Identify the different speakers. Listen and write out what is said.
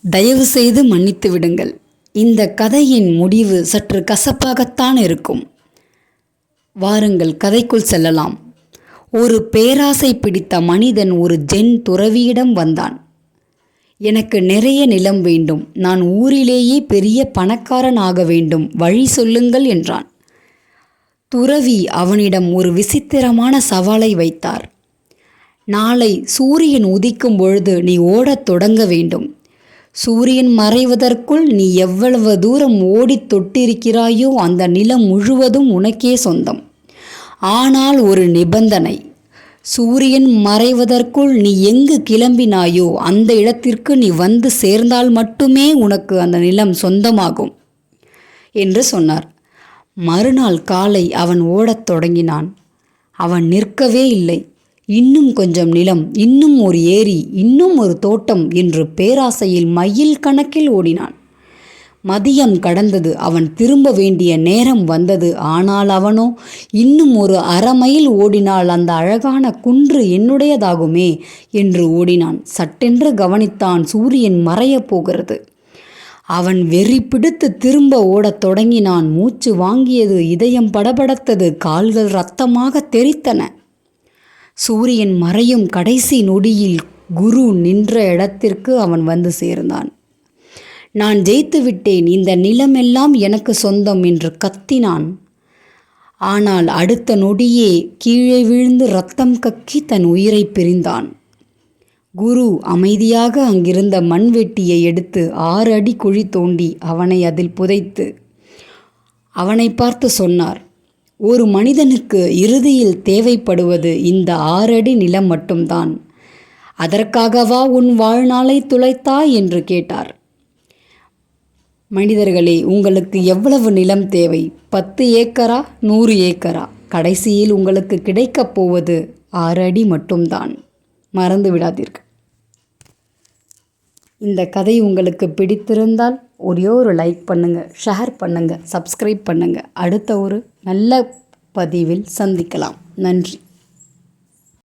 Speaker 1: தயவு செய்து மன்னித்து விடுங்கள். இந்த கதையின் முடிவு சற்று கசப்பாகத்தான் இருக்கும். வாருங்கள், கதைக்குள் செல்லலாம். ஒரு பேராசை பிடித்த மனிதன் ஒரு ஜென் துறவியிடம் வந்தான். எனக்கு நிறைய நிலம் வேண்டும், நான் ஊரிலேயே பெரிய பணக்காரன் ஆக வேண்டும், வழி சொல்லுங்கள் என்றான். துறவி அவனிடம் ஒரு விசித்திரமான சவாலை வைத்தார். நாளை சூரியன் உதிக்கும் பொழுது நீ ஓடத் தொடங்க வேண்டும். சூரியன் மறைவதற்குள் நீ எவ்வளவு தூரம் ஓடித் தொட்டிருக்கிறாயோ அந்த நிலம் முழுவதும் உனக்கே சொந்தம். ஆனால் ஒரு நிபந்தனை, சூரியன் மறைவதற்குள் நீ எங்கு கிளம்பினாயோ அந்த இடத்திற்கு நீ வந்து சேர்ந்தால் மட்டுமே உனக்கு அந்த நிலம் சொந்தமாகும் என்று சொன்னார். மறுநாள் காலை அவன் ஓடத் தொடங்கினான். அவன் நிற்கவே இல்லை. இன்னும் கொஞ்சம் நிலம், இன்னும் ஒரு ஏரி, இன்னும் ஒரு தோட்டம் என்று பேராசையில் மைல் கணக்கில் ஓடினான். மதியம் கடந்தது. அவன் திரும்ப வேண்டிய நேரம் வந்தது. ஆனால் அவனோ இன்னும் ஒரு அரை மைல் ஓடினால் அந்த அழகான குன்று என்னுடையதாகுமே என்று ஓடினான். சட்டென்று கவனித்தான், சூரியன் மறையப் போகிறது. அவன் வெறி பிடித்து திரும்ப ஓடத் தொடங்கினான். மூச்சு வாங்கியது, இதயம் படபடத்தது, கால்கள் இரத்தமாக தெறித்தன. சூரியன் மறையும் கடைசி நொடியில் குரு நின்ற இடத்திற்கு அவன் வந்து சேர்ந்தான். நான் ஜெயித்து விட்டேன், இந்த நிலமெல்லாம் எனக்கு சொந்தம் என்று கத்தினான். ஆனால் அடுத்த நொடியே கீழே விழுந்து இரத்தம் கக்கி தன் உயிரை பிரிந்தான். குரு அமைதியாக அங்கிருந்த மண்வெட்டியை எடுத்து 6 அடி குழி தோண்டி அவனை அதில் புதைத்து அவனை பார்த்து சொன்னார், ஒரு மனிதனுக்கு இறுதியில் தேவைப்படுவது இந்த 6 அடி நிலம் மட்டும்தான். அதற்காகவா உன் வாழ்நாளை துளைத்தாய் என்று கேட்டார். மனிதர்களே, உங்களுக்கு எவ்வளவு நிலம் தேவை? 10 ஏக்கரா, 100 ஏக்கரா? கடைசியில் உங்களுக்கு கிடைக்கப் போவது 6 அடி மட்டும்தான். மறந்து விடாதீர்கள். இந்த கதை உங்களுக்கு பிடித்திருந்தால் ஒரே ஒரு லைக் பண்ணுங்கள், ஷேர் பண்ணுங்கள், சப்ஸ்கிரைப் பண்ணுங்கள். அடுத்த ஒரு நல்ல பதிவில் சந்திக்கலாம். நன்றி.